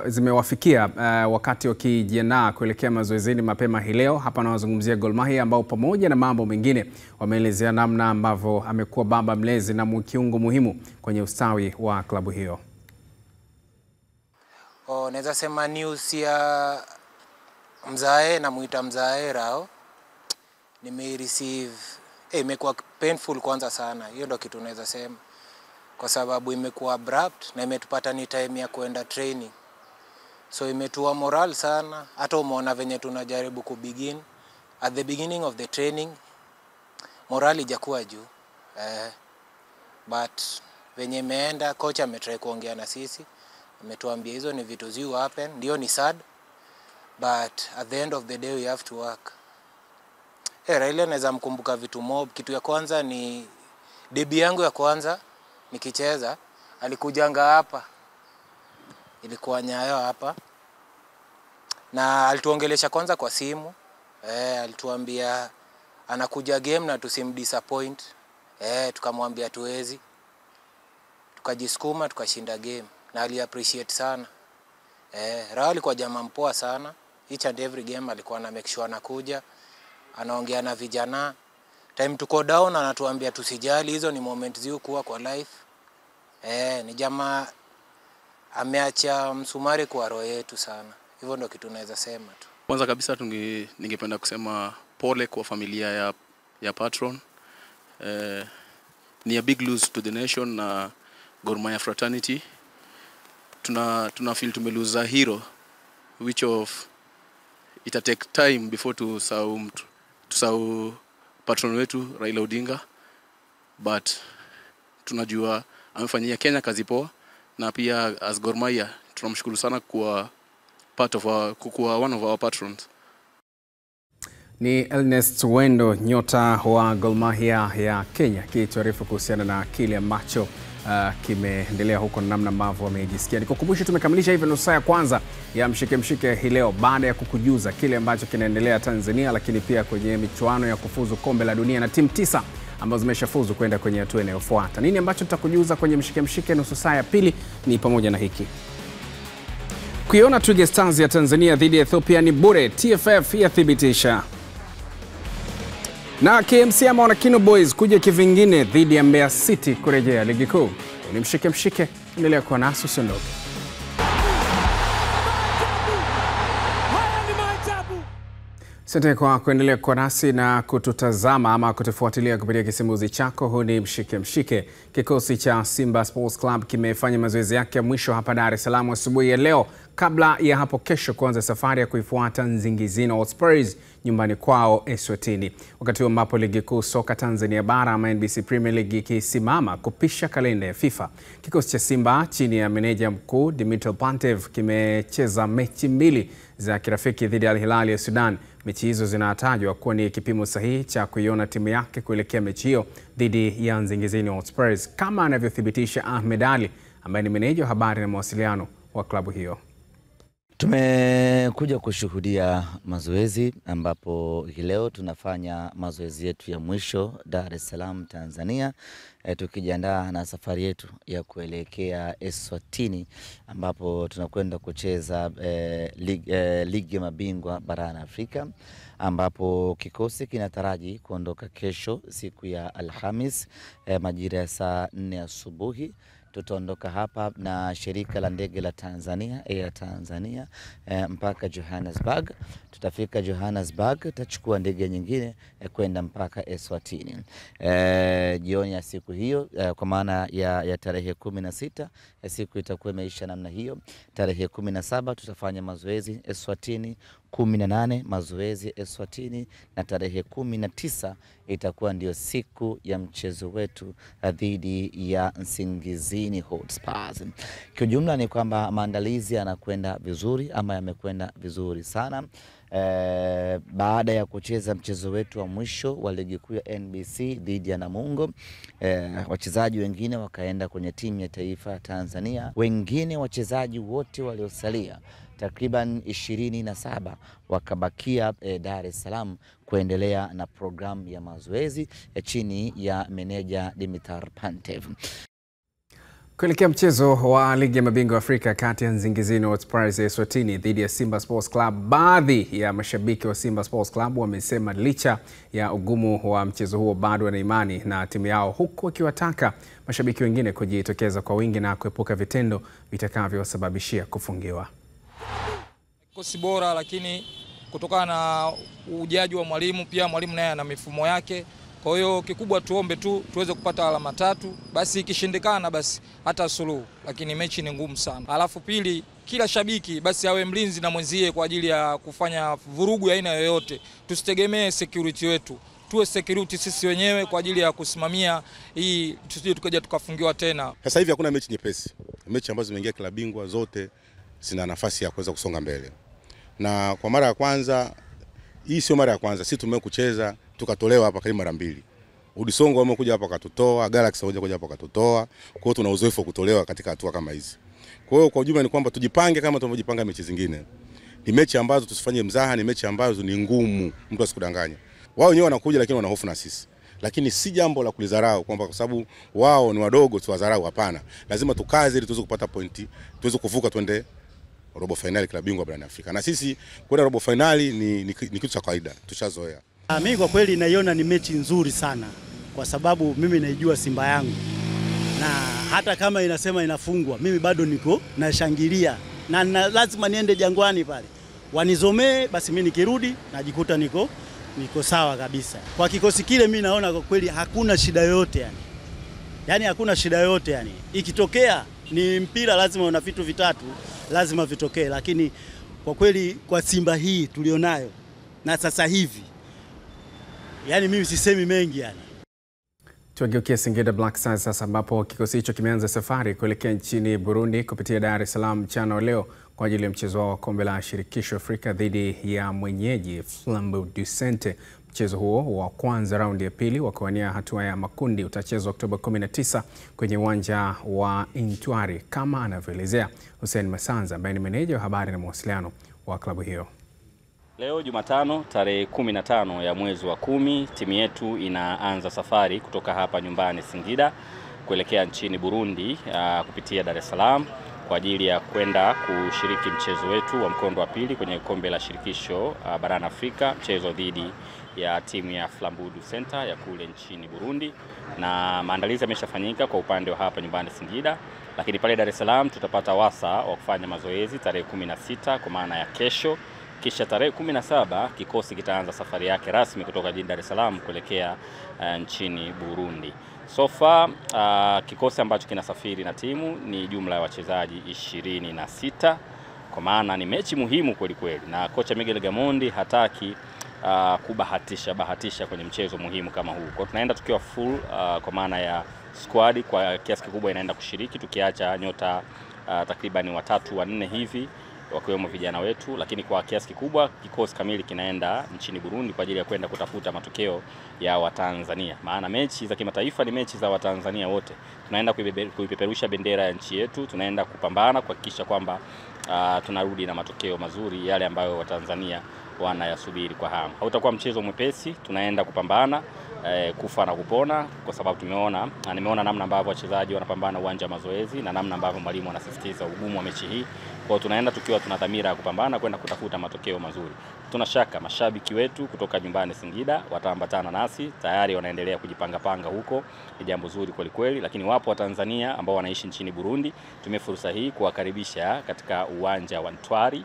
zimewafikia wakati wakijiandaa kuelekea mazoezini mapema hii leo. Hapa nawazungumzia Gor Mahia ambao pamoja na mambo mengine wameelezea namna ambavyo amekuwa baba mlezi na kiungo muhimu kwenye ustawi wa klabu hiyo. Naweza sema news ya mzae na muita mzae Rao nimereceive imekuwa painful kwanza sana. Hiyo ndio kitu naweza sema. Kwa sababu imekuwa abrupt na imetupata ni time ya kuenda training. So imetua moral sana. Hata umeona venye tunajaribu kubegin. At the beginning of the training, morali hajakuwa juu. But venye imeenda, coach ametry kuongea na sisi. Ametuambia hizo ni vitu ziu happen. Ndio ni sad. But at the end of the day we have to work. Raila naweza mkumbuka vitu mob. Kitu ya kwanza ni debut yangu ya kwanza. Nikicheza alikujanga hapa, ilikuwa Nyayo hapa, na alituongelesha kwanza kwa simu. Alituambia anakuja game na tusimdisappoint. Tukamwambia tuwezi, tukajisukuma tukashinda game na ali appreciate sana. Raul alikuwa jamaa mpoa sana. Each and every game alikuwa na make sure anakuja, anaongea na vijana. Time tuko down anatuambia tusijali, hizo ni moment ziu kuwa kwa life. Ni jamaa ameacha msumari kwa roho yetu sana. Hivyo ndio kitu naweza sema tu. Kwanza kabisa ningependa kusema pole kwa familia ya patron. Ni a big loss to the nation na Gor Mahia fraternity. Tuna feel tumelose a hero which of it take time before to sau patron wetu Raila Odinga, but tunajua amefanyia Kenya kazi poa, na pia as Gor Mahia tunamshukuru sana kwa kuwa one of our patrons. Ni Ernest Wendo, nyota wa Gor Mahia ya Kenya, kituarifu kuhusiana na kile ambacho kimeendelea huko na namna ambavyo wamejisikia. Nikukumbushe tumekamilisha hivi nusu ya kwanza ya mshike hii leo baada ya kukujuza kile ambacho kinaendelea Tanzania, lakini pia kwenye michuano ya kufuzu kombe la dunia na timu 9 ambazo zimeshafuzu kwenda kwenye hatua inayofuata. Nini ambacho tutakujuza kwenye mshike nusu saa ya pili ni pamoja na hiki. Kuiona Twiga Stars ya Tanzania dhidi ya Ethiopia ni bure, TFF yathibitisha. Na KMC ama Wanakino Boys kuja kivingine dhidi ya Mbeya City kurejea ligi kuu. Ni mshike, endelea kuwa nasi usiondoke. Asante kwa kuendelea kuwa nasi na kututazama ama kutufuatilia kupitia kisimbuzi chako. Huu ni mshike. Kikosi cha Simba Sports Club kimefanya mazoezi yake ya mwisho hapa Dar es Salaam asubuhi ya leo, kabla ya hapo kesho kuanza safari ya kuifuata Nsingizini Hotspurs nyumbani kwao Eswatini. Wakati ambapo ligi kuu soka Tanzania bara ama NBC Premier League ikisimama kupisha kalenda ya FIFA. Kikosi cha Simba chini ya meneja mkuu Dimitar Pantev kimecheza mechi 2 za kirafiki dhidi ya Al Hilal ya Sudan. Mechi hizo zinatajwa kuwa ni kipimo sahihi cha kuiona timu yake kuelekea mechi hiyo dhidi ya Nsingizini Hotspurs, kama anavyothibitisha Ahmed Ali ambaye ni meneja wa habari na mawasiliano wa klabu hiyo. Tumekuja kushuhudia mazoezi ambapo hii leo tunafanya mazoezi yetu ya mwisho Dar es Salaam Tanzania, tukijiandaa na safari yetu ya kuelekea Eswatini ambapo tunakwenda kucheza ligi ya mabingwa barani Afrika, ambapo kikosi kinataraji kuondoka kesho siku ya Alhamis majira ya saa 4 asubuhi tutaondoka hapa na shirika la ndege la Tanzania, Air Tanzania, mpaka Johannesburg. Tutafika Johannesburg, tutachukua ndege nyingine kwenda mpaka Eswatini. Jioni ya siku hiyo, kwa maana ya tarehe 16, siku itakuwa imeisha namna hiyo. Tarehe 17 tutafanya mazoezi Eswatini, 18 mazoezi Eswatini, na tarehe 19 itakuwa ndio siku ya mchezo wetu dhidi ya Nsingizini Hotspurs. Kwa jumla ni kwamba maandalizi yanakwenda vizuri, ama yamekwenda vizuri sana. Baada ya kucheza mchezo wetu wa mwisho wa ligi kuu ya NBC dhidi ya Namungo, wachezaji wengine wakaenda kwenye timu ya taifa ya Tanzania. Wengine wachezaji wote waliosalia takriban 27 wakabakia Dar es Salaam kuendelea na programu ya mazoezi chini ya meneja Dimitar Pantev. Kuelekea mchezo wa ligi ya mabingwa Afrika kati ya Nsingizini Hotspurs Eswatini dhidi ya Simba Sports Club, baadhi ya mashabiki wa Simba Sports Club wamesema licha ya ugumu wa mchezo huo bado wana imani na timu yao, huku wakiwataka mashabiki wengine kujitokeza kwa wingi na kuepuka vitendo vitakavyosababishia kufungiwa. Kikosi bora, lakini kutokana na ujaji wa mwalimu, pia mwalimu naye ana mifumo yake. Kwa hiyo kikubwa tuombe tu tuweze kupata alama 3, basi ikishindikana basi hata suluhu, lakini mechi ni ngumu sana. Alafu pili, kila shabiki basi awe mlinzi na mwenzie kwa ajili ya kufanya vurugu ya aina yoyote. Tusitegemee security wetu, tuwe security sisi wenyewe kwa ajili ya kusimamia hii, tusije tukaja tukafungiwa tena. Sasa hivi hakuna mechi nyepesi. Mechi ambazo zimeingia klabu bingwa zote zina nafasi ya kuweza kusonga mbele. Na kwa mara ya kwanza, hii sio mara ya kwanza, sisi tumekucheza tukatolewa hapa karibu mara 2. Udisongo wamekuja hapa wakatutoa, Galaxy kuja hapa wakatutoa. Kwa hiyo tuna uzoefu wa kutolewa katika hatua kama hizi. Kwa hiyo kwa ujumla ni kwamba tujipange kama tunavyojipanga mechi zingine. Ni mechi ambazo tusifanye mzaha, ni mechi ambazo ni ngumu, mtu asikudanganye. Wao wenyewe wanakuja lakini wana hofu na sisi. Lakini si jambo la kulidharau kwamba kwa sababu wao ni wadogo tuwadharau, hapana. Lazima tukaze ili tuweze kupata pointi, tuweze kuvuka twende robo finali klabu bingwa barani Afrika. Na sisi kwenda robo finali ni kitu cha kawaida, tushazoea. Mimi kwa kweli naiona ni mechi nzuri sana, kwa sababu mimi naijua Simba yangu, na hata kama inasema inafungwa mimi bado niko nashangilia, na lazima niende Jangwani pale wanizomee, basi mimi nikirudi najikuta niko sawa kabisa. Kwa kikosi kile mimi naona kwa kweli hakuna shida yoyote yani hakuna shida yoyote yani. Ikitokea ni mpira, lazima una vitu vitatu lazima vitokee, lakini kwa kweli kwa Simba hii tulionayo na sasa hivi, yani mimi sisemi mengi yani. Tuageukia Singida Black Stars sasa, ambapo kikosi hicho kimeanza safari kuelekea nchini Burundi kupitia Dar es Salaam mchana leo kwa ajili ya mchezo wa kombe la shirikisho Afrika dhidi ya mwenyeji Flambeau du Centre. Mchezo huo wa kwanza raundi ya pili wa kuwania hatua ya makundi utachezwa Oktoba 19 kwenye uwanja wa Intwari, kama anavyoelezea Hussein Masanza ambaye ni meneja wa habari na mawasiliano wa klabu hiyo. Leo Jumatano tarehe 15 ya mwezi wa 10, timu yetu inaanza safari kutoka hapa nyumbani Singida kuelekea nchini Burundi kupitia Dar es Salaam kwa ajili ya kwenda kushiriki mchezo wetu wa mkondo wa pili kwenye kombe la shirikisho barani Afrika, mchezo dhidi ya timu ya Flambeau du Centre ya kule nchini Burundi. Na maandalizi yameshafanyika kwa upande wa hapa nyumbani Singida, lakini pale Dar es Salaam tutapata wasa wa kufanya mazoezi tarehe 16 kwa maana ya kesho. Kisha tarehe 17 kikosi kitaanza safari yake rasmi kutoka jijini Dar es Salaam kuelekea nchini Burundi. So far kikosi ambacho kinasafiri na timu ni jumla ya wachezaji 26, kwa maana ni mechi muhimu kweli kweli, na kocha Miguel Gamondi hataki kubahatisha kwenye mchezo muhimu kama huu. Kwa tunaenda tukiwa full kwa maana ya squad kwa kiasi kikubwa inaenda kushiriki, tukiacha nyota takriban 3-4 hivi wakiwemo vijana wetu, lakini kwa kiasi kikubwa kikosi kamili kinaenda nchini Burundi kwa ajili ya kwenda kutafuta matokeo ya Watanzania. Maana mechi za kimataifa ni mechi za Watanzania wote. Tunaenda kuipeperusha bendera ya nchi yetu, tunaenda kupambana kuhakikisha kwamba tunarudi na matokeo mazuri yale ambayo Watanzania wanayasubiri kwa hamu. Hautakuwa mchezo mwepesi, tunaenda kupambana kufa na kupona, kwa sababu nimeona namna ambavyo wachezaji wanapambana uwanja wa mazoezi na namna ambavyo mwalimu anasisitiza ugumu wa mechi hii Kwa tunaenda tukiwa tuna dhamira ya kupambana kwenda kutafuta matokeo mazuri. Tuna shaka mashabiki wetu kutoka nyumbani Singida wataambatana nasi, tayari wanaendelea kujipanga huko. Ni jambo zuri kweli kweli, lakini wapo wa Tanzania ambao wanaishi nchini Burundi. Tumia fursa hii kuwakaribisha katika uwanja wa Ntwari,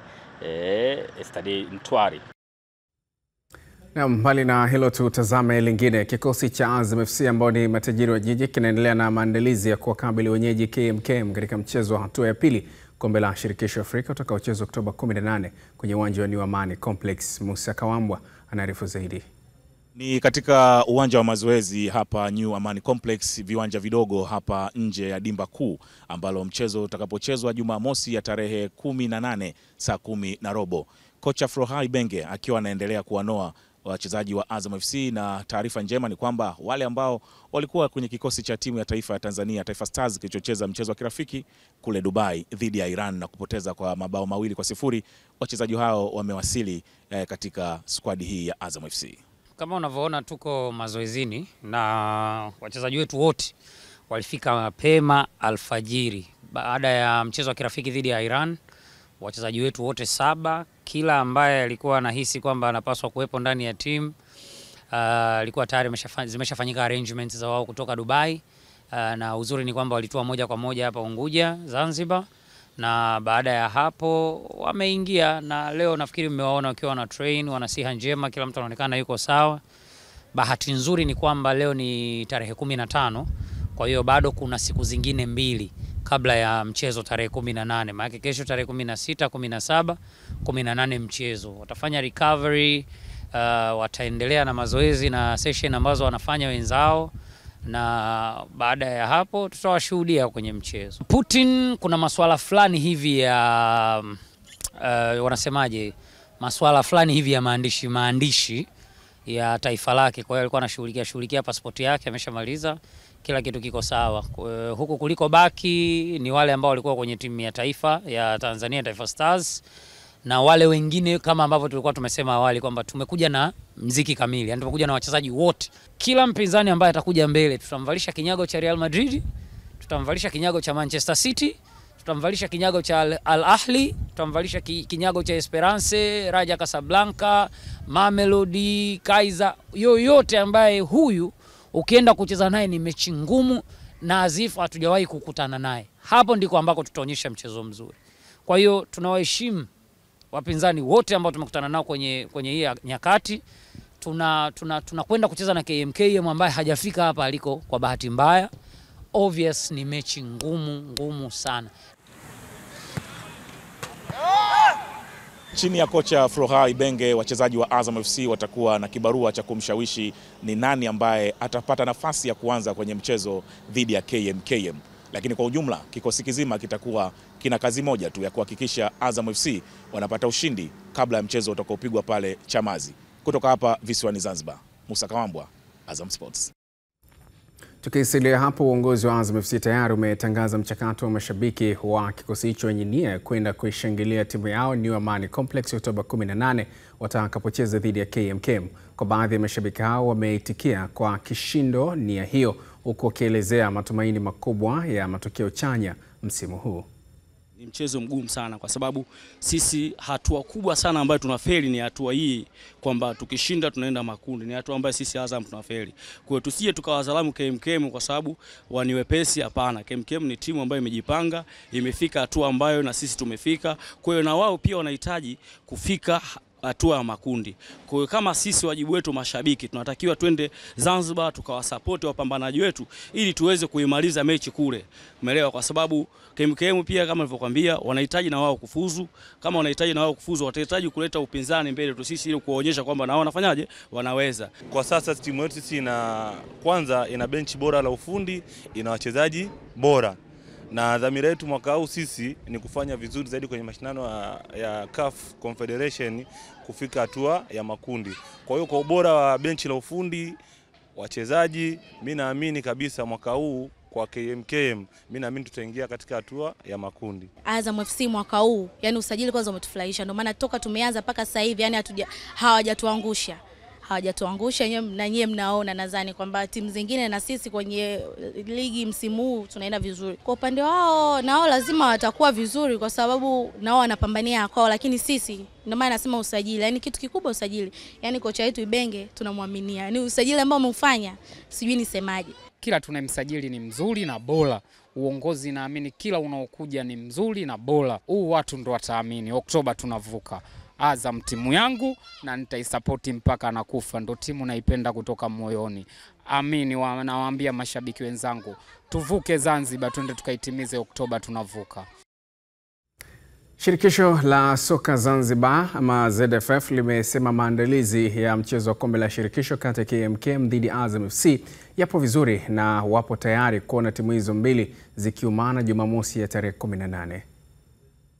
Stade Ntwari. Na mbali na hilo tutazame lingine. Kikosi cha Azam FC ambao ni matajiri wa jiji kinaendelea na maandalizi ya kuwakabili wenyeji KMKM katika mchezo wa hatua ya pili kombe la shirikisho Afrika utakaochezwa Oktoba 18 kwenye uwanja wa New Amani Complex. Musa Kawambwa anaarifu zaidi. Ni katika uwanja wa mazoezi hapa New Amani Complex, viwanja vidogo hapa nje ya dimba kuu ambalo mchezo utakapochezwa Jumamosi ya tarehe 18 saa 10:15. Kocha Frohai Benge akiwa anaendelea kuwanoa wachezaji wa Azam FC, na taarifa njema ni kwamba wale ambao walikuwa kwenye kikosi cha timu ya taifa ya Tanzania, Taifa Stars, kilichocheza mchezo wa kirafiki kule Dubai dhidi ya Iran na kupoteza kwa mabao 2-0, wachezaji hao wamewasili katika squad hii ya Azam FC. Kama unavyoona tuko mazoezini na wachezaji wetu wote walifika mapema alfajiri baada ya mchezo wa kirafiki dhidi ya Iran. Wachezaji wetu wote 7, kila ambaye alikuwa anahisi kwamba anapaswa kuwepo ndani ya timu alikuwa tayari zimeshafanyika arrangements za wao kutoka Dubai, na uzuri ni kwamba walitua moja kwa moja hapa Unguja Zanzibar, na baada ya hapo wameingia, na leo nafikiri mmewaona wakiwa na train, wana siha njema, kila mtu anaonekana yuko sawa. Bahati nzuri ni kwamba leo ni tarehe 15, kwa hiyo bado kuna siku zingine 2 kabla ya mchezo tarehe 18. Maana kesho tarehe 16, 17, 18 mchezo. Watafanya recovery, wataendelea na mazoezi na session ambazo wanafanya wenzao, na baada ya hapo tutawashuhudia kwenye mchezo. Putin kuna masuala fulani hivi ya wanasemaje, masuala fulani hivi ya maandishi ya taifa lake, kwa hiyo alikuwa anashughulikia pasipoti yake, ameshamaliza, kila kitu kiko sawa. Huku kuliko baki ni wale ambao walikuwa kwenye timu ya taifa ya Tanzania, Taifa Stars, na wale wengine kama ambavyo tulikuwa tumesema awali kwamba tumekuja na mziki kamili, yani tumekuja na wachezaji wote. Kila mpinzani ambaye atakuja mbele tutamvalisha kinyago cha Real Madrid, tutamvalisha kinyago cha Manchester City, tutamvalisha kinyago cha Al Ahly, tutamvalisha kinyago cha Esperance, Raja Casablanca, Mamelodi, Kaizer, yoyote ambaye huyu ukienda kucheza naye ni mechi ngumu na Azifu hatujawahi kukutana naye. Hapo ndiko ambako tutaonyesha mchezo mzuri. Kwa hiyo tunawaheshimu wapinzani wote ambao tumekutana nao kwenye hii nyakati. Tunakwenda kucheza na KMKM ambaye hajafika hapa aliko kwa bahati mbaya. Obvious ni mechi ngumu sana. Chini ya kocha Frohai Benge, wachezaji wa Azam FC watakuwa na kibarua cha kumshawishi ni nani ambaye atapata nafasi ya kuanza kwenye mchezo dhidi ya KMKM. Lakini kwa ujumla kikosi kizima kitakuwa kina kazi moja tu ya kuhakikisha Azam FC wanapata ushindi kabla ya mchezo utakaopigwa pale Chamazi. Kutoka hapa visiwani Zanzibar, Musa Kawambwa, Azam Sports. Tukisalia hapo, uongozi wa Azam FC tayari umetangaza mchakato wa mashabiki wa kikosi hicho wenye nia kwenda kuishangilia timu yao New Amani Complex Oktoba 18 watakapocheza dhidi ya KMKM. Kwa baadhi ya mashabiki hao wameitikia kwa kishindo nia hiyo, huku wakielezea matumaini makubwa ya matokeo chanya msimu huu. Ni mchezo mgumu sana kwa sababu sisi hatua kubwa sana ambayo tunafeli ni hatua hii kwamba tukishinda tunaenda makundi. Ni hatua ambayo sisi Azam tunafeli. Kwa hiyo tusije tukawazalamu KMKM kwa sababu wani wepesi, hapana. KMKM ni timu ambayo imejipanga, imefika hatua ambayo na sisi tumefika. Kwa hiyo na wao pia wanahitaji kufika hatua ya makundi. Kwa hiyo kama sisi wajibu wetu mashabiki tunatakiwa twende Zanzibar tukawasupport wapambanaji wetu ili tuweze kuimaliza mechi kule. Umeelewa? Kwa sababu KMKM pia kama nilivyokuambia wanahitaji na wao kufuzu. Kama wanahitaji na wao kufuzu watahitaji kuleta upinzani mbele tu sisi ili kuonyesha kwamba nao wanafanyaje, wanaweza. Kwa sasa timu yetu sisi kwanza ina benchi bora la ufundi, ina wachezaji bora. Na dhamira yetu mwaka huu sisi ni kufanya vizuri zaidi kwenye mashindano ya CAF Confederation kufika hatua ya makundi. Kwa hiyo kwa ubora wa benchi la ufundi, wachezaji, mimi naamini kabisa mwaka huu kwa KMKM, mimi naamini tutaingia katika hatua ya makundi. Azam FC mwaka huu, yani usajili kwanza umetufurahisha. Ndio maana toka tumeanza mpaka sasa hivi yani hawajatuangusha. hawajatuangusha. Na nyie mnaona nadhani kwamba timu zingine na sisi kwenye ligi msimu huu tunaenda vizuri. Kwa upande wao nao lazima watakuwa vizuri kwa sababu nao wanapambania kwao, lakini sisi ndio maana nasema usajili. Yaani kitu kikubwa usajili. Yaani kocha wetu Ibenge tunamwaminia. Yaani usajili ambao umeufanya sijui nisemaje. Kila tunamsajili ni mzuri na bora. Uongozi naamini kila unaokuja ni mzuri na bora. Huu watu ndo wataamini. Oktoba tunavuka. Azam timu yangu na nitaisapoti mpaka nakufa. Ndo timu naipenda kutoka moyoni. Amini nawaambia mashabiki wenzangu. Tuvuke Zanzibar tuende tukaitimize Oktoba tunavuka. Shirikisho la soka Zanzibar ama ZFF limesema maandalizi ya mchezo wa kombe la shirikisho kati ya KMKM dhidi ya Azam FC yapo vizuri na wapo tayari kuona timu hizo mbili zikiumana Jumamosi ya tarehe 18.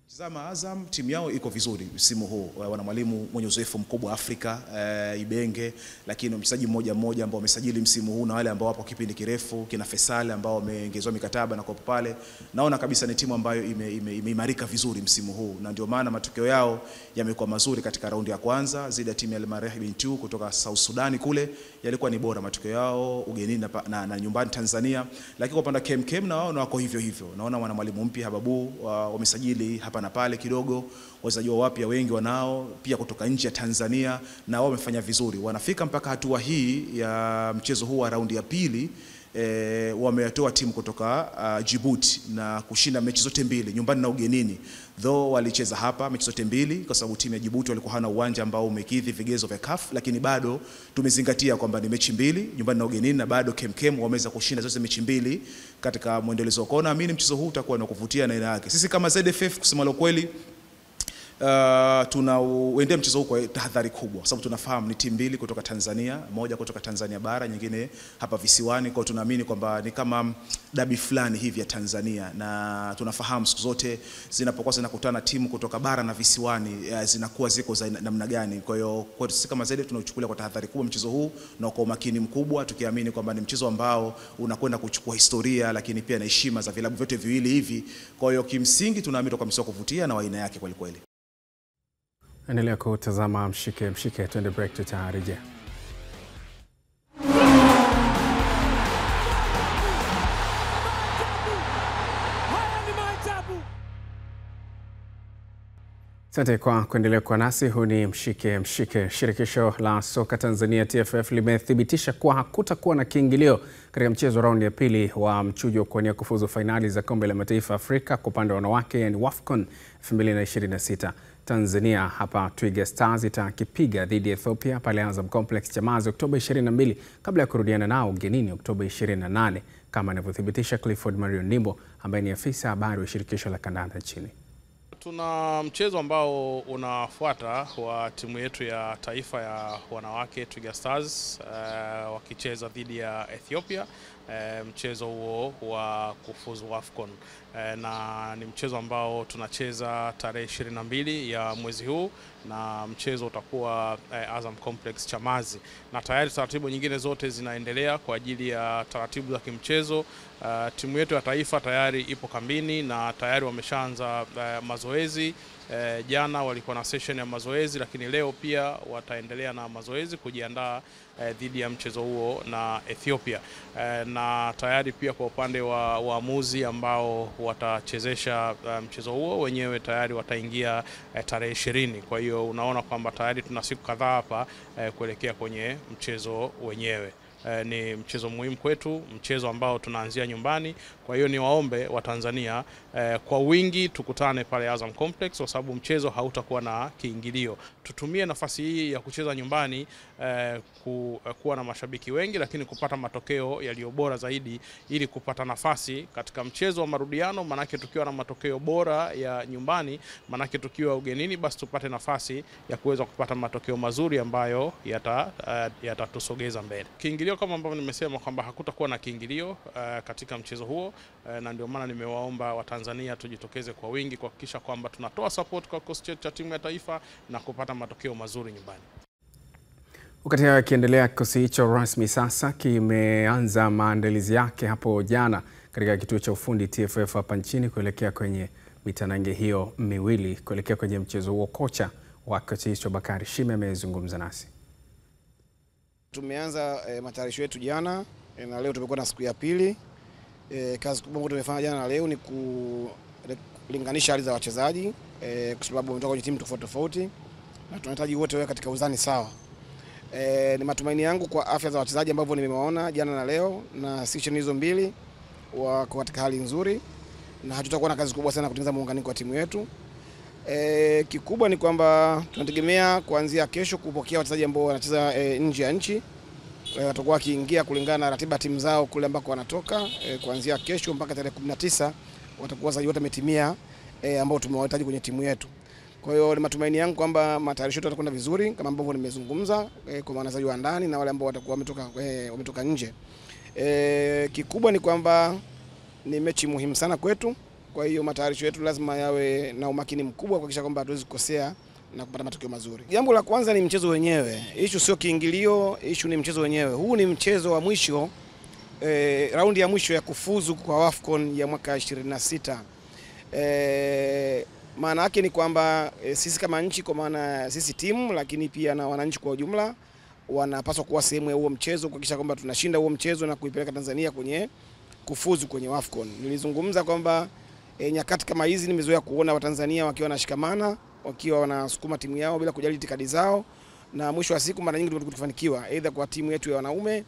Tazama, Azam timu yao iko vizuri msimu huu. Wana mwalimu mwenye uzoefu mkubwa Afrika, Ibenge, lakini mchezaji mmoja ambao wamesajili msimu huu na wale ambao wapo kipindi kirefu kina Faisal ambao wameongezwa mikataba na kwa pale. Naona kabisa ni timu ambayo imeimarika vizuri msimu huu na ndio maana matokeo yao yamekuwa mazuri katika raundi ya kwanza zidi ya timu ya Al-Mareh Bintu kutoka South Sudan kule. Yalikuwa ni bora matokeo yao ugenini na nyumbani Tanzania, lakini kwa upande wa KMKM na wao wako hivyo. Naona wana mwalimu mpya Hababu, wamesajili hapa na pale kidogo, wachezaji wapya wengi wanao pia kutoka nje ya Tanzania na wao wamefanya vizuri. Wanafika mpaka hatua hii ya mchezo huu wa raundi ya pili, wametoa timu kutoka Djibouti na kushinda mechi zote mbili nyumbani na ugenini. Though walicheza hapa mechi zote mbili kwa sababu timu ya Djibouti walikuwa hana uwanja ambao umekidhi vigezo vya CAF, lakini bado tumezingatia kwamba ni mechi mbili nyumbani na ugenini na bado KMKM wameweza kushinda zote mechi mbili katika muendelezo. Kwa naamini mchezo huu utakuwa na kuvutia na aina yake. Sisi kama ZFF kusema la kweli tunauendea mchezo huu kwa tahadhari kubwa sababu tunafahamu ni timu mbili kutoka Tanzania, moja kutoka Tanzania bara, nyingine hapa visiwani. Kwa tunaamini kwamba ni kama dabi fulani hivi ya Tanzania na tunafahamu siku zote zinapokuwa zinakutana timu kutoka bara na visiwani zinakuwa ziko za namna gani. Kwa hiyo kwa sisi kama ZFF tunauchukulia kwa tahadhari kubwa mchezo huu na kwa umakini mkubwa, tukiamini kwamba ni mchezo ambao unakwenda kuchukua historia lakini pia na heshima za vilabu vyote viwili hivi. Kwa hiyo kimsingi tunaamini kwa mchezo kuvutia na aina yake kweli kweli. Endelea kutazama Mshike Mshike, twende break, tutarejea. Asante kwa kuendelea kwa nasi. Huu ni Mshike Mshike. Shirikisho la soka Tanzania TFF limethibitisha kuwa hakutakuwa na kiingilio katika mchezo raundi ya pili wa mchujo kuwania kufuzu fainali za kombe la mataifa Afrika kwa upande wa wanawake, yani WAFCON 2026. Tanzania hapa Twiga Stars itakipiga dhidi ya Ethiopia pale Azam Complex Chamazi Oktoba 22 kabla ya kurudiana nao ugenini Oktoba 28, kama anavyothibitisha Clifford Marion Nimbo ambaye ni afisa habari wa shirikisho la kandanda nchini. Tuna mchezo ambao unafuata wa timu yetu ya taifa ya wanawake Twiga Stars wakicheza dhidi ya Ethiopia, mchezo huo wa kufuzu WAFCON, na ni mchezo ambao tunacheza tarehe 22 ya mwezi huu na mchezo utakuwa Azam Complex Chamazi, na tayari taratibu nyingine zote zinaendelea kwa ajili ya taratibu za kimchezo. Timu yetu ya taifa tayari ipo kambini na tayari wameshaanza mazoezi. Jana walikuwa na session ya mazoezi, lakini leo pia wataendelea na mazoezi kujiandaa dhidi ya mchezo huo na Ethiopia. Na tayari pia kwa upande wa waamuzi ambao watachezesha mchezo huo wenyewe tayari wataingia tarehe 20. Kwa hiyo unaona kwamba tayari tuna siku kadhaa hapa kuelekea kwenye mchezo wenyewe. Ni mchezo muhimu kwetu, mchezo ambao tunaanzia nyumbani. Kwa hiyo ni waombe wa Tanzania kwa wingi tukutane pale Azam Complex kwa sababu mchezo hautakuwa na kiingilio. Tutumie nafasi hii ya kucheza nyumbani kuwa na mashabiki wengi, lakini kupata matokeo yaliyo bora zaidi ili kupata nafasi katika mchezo wa marudiano. Manake tukiwa na matokeo bora ya nyumbani, manake tukiwa ugenini basi tupate nafasi ya kuweza kupata matokeo mazuri ambayo yatatusogeza mbele. Kiingilio kama ambavyo nimesema kwamba hakutakuwa na kiingilio katika mchezo huo, na ndio maana nimewaomba wa Tanzania tujitokeze kwa wingi kuhakikisha kwamba tunatoa support kwa kikosi cha timu ya taifa na kupata matokeo mazuri nyumbani. Wakati hayo yakiendelea, kikosi hicho rasmi sasa kimeanza maandalizi yake hapo jana katika kituo cha ufundi TFF hapa nchini kuelekea kwenye mitanange hiyo miwili kuelekea kwenye mchezo huo. Kocha wa kikosi hicho Bakari Shime amezungumza nasi. Tumeanza matayarisho yetu jana na leo tumekuwa na siku ya pili. Kazi kubwa tumefanya jana na leo ni kulinganisha hali za wachezaji kwa sababu wametoka kwenye timu tofauti tofauti na tunahitaji wote wawe katika uzani sawa. Ni matumaini yangu kwa afya za wachezaji ambao nimewaona jana na leo na section hizo mbili wako katika hali nzuri na hatutakuwa na kazi kubwa sana kutengeneza muunganiko wa timu yetu. Kikubwa ni kwamba tunategemea kuanzia kesho kupokea wachezaji ambao wanacheza nje ya nchi. Watakuwa wakiingia kulingana na ratiba timu zao kule ambako wanatoka. Kuanzia kesho mpaka tarehe 19 watakuwa wachezaji wote wametimia ambao tumewahitaji kwenye timu yetu. Kwa hiyo ni matumaini yangu kwamba matayarisho yetu yatakwenda vizuri kama ambavyo nimezungumza kwa wachezaji wa ndani na wale ambao watakuwa wametoka nje. Kikubwa ni kwamba ni mechi muhimu sana kwetu. Kwa hiyo matayarisho yetu lazima yawe na umakini mkubwa kuhakikisha kwamba hatuwezi kukosea na kupata matokeo mazuri. Jambo la kwanza ni mchezo wenyewe. Issue sio kiingilio, issue ni mchezo wenyewe. Huu ni mchezo wa mwisho, raundi ya mwisho ya kufuzu kwa AFCON ya mwaka 26. Maana yake ni kwamba sisi kama nchi, kwa maana sisi timu, lakini pia na wananchi kwa ujumla wanapaswa kuwa sehemu ya huo mchezo kuhakikisha kwamba tunashinda huo mchezo na kuipeleka Tanzania kwenye kufuzu kwenye AFCON. Nilizungumza kwamba nyakati kama hizi nimezoea kuona Watanzania wakiwa wanashikamana, wakiwa wanasukuma timu yao bila kujali itikadi zao, na mwisho wa siku mara nyingi tumefanikiwa aidha kwa timu yetu ya wanaume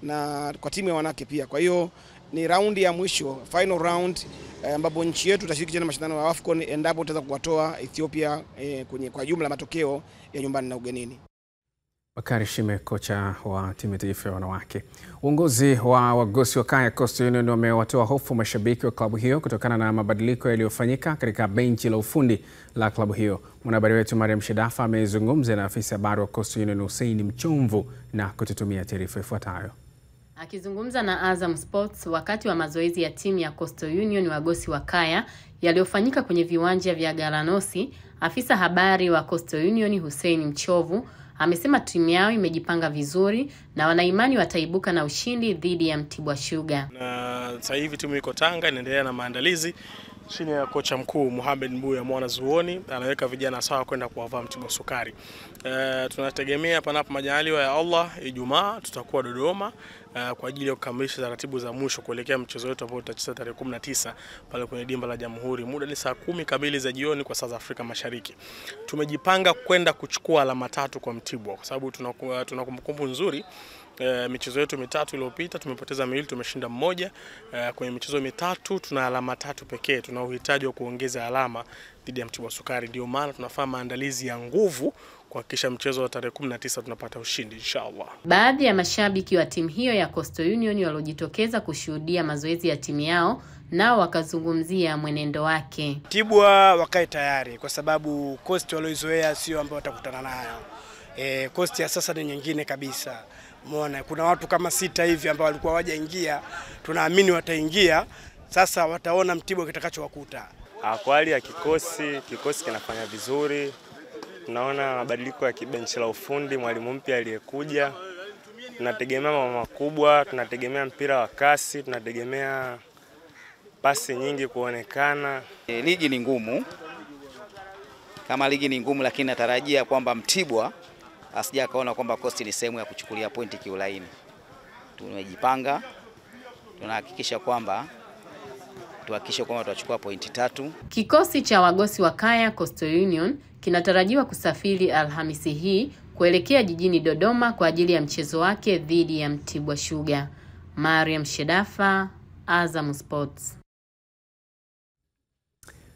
na kwa timu ya wanawake pia. Kwa hiyo ni raundi ya mwisho, final round, ambapo nchi yetu itashiriki tena mashindano ya AFCON endapo tutaweza kuwatoa Ethiopia kwa jumla matokeo ya nyumbani na ugenini. Bakari Shime, kocha wa timu ya taifa ya wanawake. Uongozi wa Wagosi wa Kaya Coastal Union wamewatoa hofu mashabiki wa klabu hiyo kutokana na mabadiliko yaliyofanyika katika benchi la ufundi la klabu hiyo. Mwanahabari wetu Mariam Shedafa amezungumza na afisa habari wa Coastal Union Hussein Mchomvu na kututumia taarifa ifuatayo. Akizungumza na Azam Sports wakati wa mazoezi ya timu ya Coastal Union Wagosi wa Kaya yaliyofanyika kwenye viwanja vya Galanosi, afisa habari wa Coastal Union Hussein Mchomvu amesema timu yao imejipanga vizuri na wanaimani wataibuka na ushindi dhidi ya Mtibwa Sugar. Na sasa hivi timu iko Tanga inaendelea na maandalizi chini ya kocha mkuu Mohamed Mbuya Mwana Zuoni, anaweka vijana sawa kwenda kuwavaa Mtibwa Sukari. Tunategemea panapo majaliwa ya Allah Ijumaa tutakuwa Dodoma kwa ajili ya kukamilisha taratibu za mwisho kuelekea mchezo wetu ambao tutacheza tarehe 19 pale kwenye dimba la Jamhuri. Muda ni saa 10 kamili za jioni kwa saa za Afrika Mashariki. Tumejipanga kwenda kuchukua alama 3 kwa Mtibwa kwa sababu tuna kumbukumbu nzuri. Michezo yetu mitatu iliyopita tumepoteza miwili, tumeshinda mmoja. Kwenye michezo mitatu tuna alama 3 pekee. Tuna uhitaji wa kuongeza alama dhidi ya Mtibwa Sukari. Ndio maana tunafanya maandalizi ya nguvu kuhakikisha mchezo wa tarehe 19 tunapata ushindi inshallah. Baadhi ya mashabiki wa timu hiyo ya Coastal Union waliojitokeza kushuhudia mazoezi ya timu yao nao wakazungumzia mwenendo wake. Mtibwa wakae tayari kwa sababu Coastal waliozoea sio ambao watakutana nayo. Coastal ya sasa ni nyingine kabisa. Umeona kuna watu kama 6 hivi ambao walikuwa hawajaingia, tunaamini wataingia. Sasa wataona Mtibwa kitakachowakuta. Kwa hali ya kikosi kinafanya vizuri. Tunaona mabadiliko ya kibenchi la ufundi, mwalimu mpya aliyekuja. Tunategemea mambo makubwa, tunategemea mpira wa kasi, tunategemea pasi nyingi kuonekana. Ligi ni ngumu. Kama ligi ni ngumu, lakini natarajia kwamba Mtibwa asija akaona kwamba Coastal ni sehemu ya kuchukulia pointi kiulaini. Tumejipanga, tunahakikisha kwamba tutachukua pointi 3. Kikosi cha Wagosi wa Kaya Coastal Union kinatarajiwa kusafiri Alhamisi hii kuelekea jijini Dodoma kwa ajili ya mchezo wake dhidi ya Mtibwa Sugar. Mariam Shedafa, Azam Sports.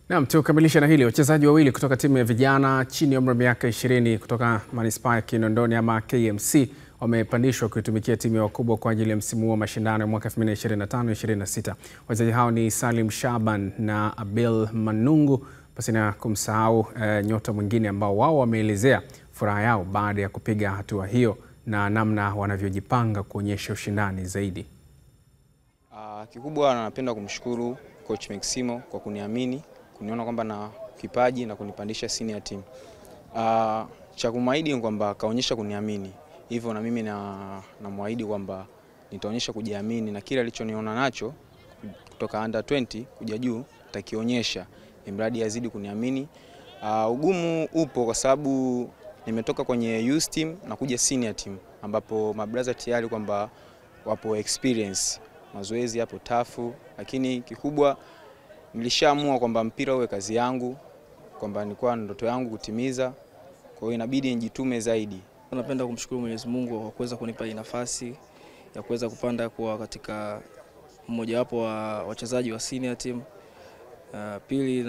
Naam, tukamilisha na hili. Wachezaji wawili kutoka timu ya vijana chini ya umri wa miaka 20 kutoka Manispaa ya Kinondoni ama KMC wamepandishwa kuitumikia timu ya wakubwa kwa ajili ya msimu wa mashindano ya mwaka 2025-26. Wachezaji hao ni Salim Shaban na Abel Manungu, pasina kumsahau nyota mwingine ambao wao wameelezea furaha yao baada ya kupiga hatua hiyo na namna wanavyojipanga kuonyesha ushindani zaidi. Kikubwa napenda kumshukuru coach Maximo kwa kuniamini, kuniona kwamba na kipaji na kunipandisha senior team. Cha kumwahidi ni kwamba kaonyesha kuniamini. Hivyo na mimi namwahidi kwamba nitaonyesha kujiamini na kile alichoniona nacho kutoka under 20 kuja juu nitakionyesha, mradi azidi kuniamini. Ugumu upo kwa sababu nimetoka kwenye youth team na kuja senior team, ambapo mabraza tayari kwamba wapo experience, mazoezi hapo tafu, lakini kikubwa nilishaamua kwamba mpira uwe kazi yangu, kwamba nilikuwa ndoto yangu kutimiza, kwa hiyo inabidi nijitume zaidi. Napenda kumshukuru Mwenyezi Mungu kwa kuweza kunipa hii nafasi ya kuweza kupanda kwa katika mmoja wapo wa wachezaji wa senior team. Pili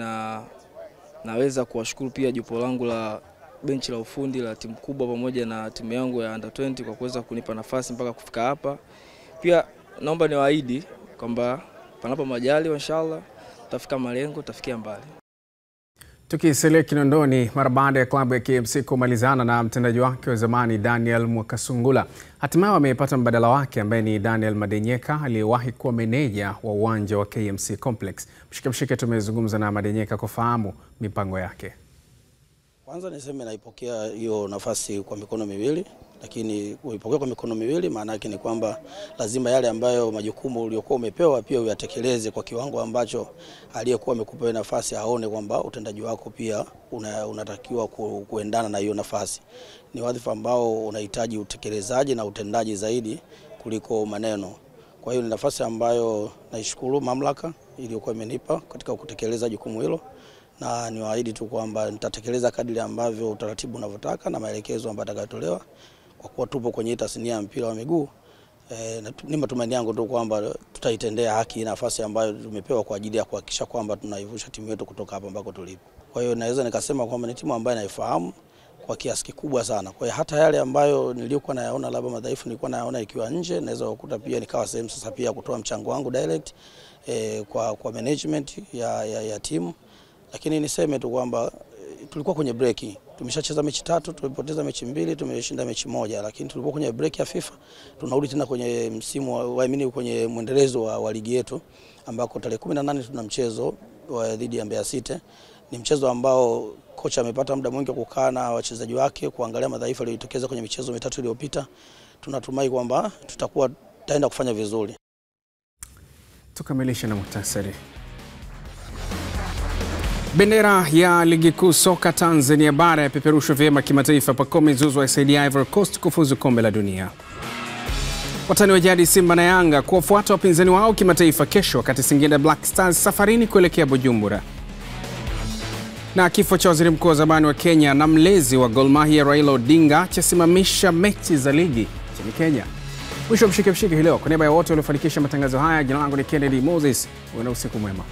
naweza kuwashukuru pia jopo langu la benchi la ufundi la timu kubwa pamoja na timu yangu ya under 20 kwa kuweza kunipa nafasi mpaka kufika hapa. Pia naomba niwaahidi kwamba panapo majaliwa inshallah tutafika malengo, tutafikia mbali. Tukisalia Kinondoni, mara baada ya klabu ya KMC kumalizana na mtendaji wake wa zamani Daniel Mwakasungula, hatimaye amepata mbadala wake ambaye ni Daniel Madenyeka aliyewahi kuwa meneja wa uwanja wa KMC Complex. Mshike tumezungumza na Madenyeka kufahamu mipango yake. Kwanza niseme naipokea hiyo nafasi kwa mikono miwili, lakini kuipokea kwa mikono miwili maana yake ni kwamba lazima yale ambayo majukumu uliyokuwa umepewa pia uyatekeleze kwa kiwango ambacho aliyekuwa amekupa nafasi aone kwamba utendaji wako pia unatakiwa kuendana na hiyo nafasi. Ni wadhifa ambao unahitaji utekelezaji na utendaji zaidi kuliko maneno. Kwa hiyo ni nafasi ambayo naishukuru mamlaka iliyokuwa imenipa katika kutekeleza jukumu hilo, na niwaahidi tu kwamba nitatekeleza kadri ambavyo utaratibu unavyotaka na maelekezo ambayo atakayotolewa, kwa kuwa tupo kwenye tasnia ya mpira wa miguu. Ni matumaini yangu tu kwamba tutaitendea haki nafasi ambayo tumepewa kwa ajili ya kuhakikisha kwamba tunaivusha timu yetu kutoka hapa ambako tulipo. Kwa hiyo naweza nikasema kwamba ni timu ambayo naifahamu kwa kiasi kikubwa sana. Kwa hiyo hata yale ambayo nilikuwa nayaona labda madhaifu nilikuwa nayaona ikiwa nje, naweza kukuta pia nikawa sehemu sasa pia kutoa mchango wangu direct kwa management ya timu. Lakini niseme tu kwamba tulikuwa kwenye break. Tumeshacheza mechi 3, tumepoteza mechi 2, tumeshinda mechi 1, lakini tulikuwa kwenye break ya FIFA. Tunarudi tena kwenye msimu kwenye mwendelezo wa ligi yetu, ambako tarehe 18 tuna mchezo dhidi ya Mbeya City. Ni mchezo ambao kocha amepata muda mwingi kukaa na wachezaji wake kuangalia madhaifu yaliyotokeza kwenye michezo 3 iliyopita. Tunatumai kwamba tutaenda kufanya vizuri. Tukamilishe na muhtasari. Bendera ya ligi kuu soka Tanzania bara yapeperushwa vyema kimataifa. Pacome Zouzoua isaidia Ivory Coast kufuzu kombe la dunia. Watani wa jadi Simba na Yanga kuwafuata wapinzani wao kimataifa kesho, wakati Singida Black Stars safarini kuelekea Bujumbura. Na kifo cha waziri mkuu wa zamani wa Kenya na mlezi wa Gor Mahia Raila Odinga chasimamisha mechi za ligi nchini Kenya. Mwisho mshike hii leo. Kwa niaba ya wote waliofanikisha matangazo haya, jina langu ni Kennedy Moses. Uwe na usiku mwema.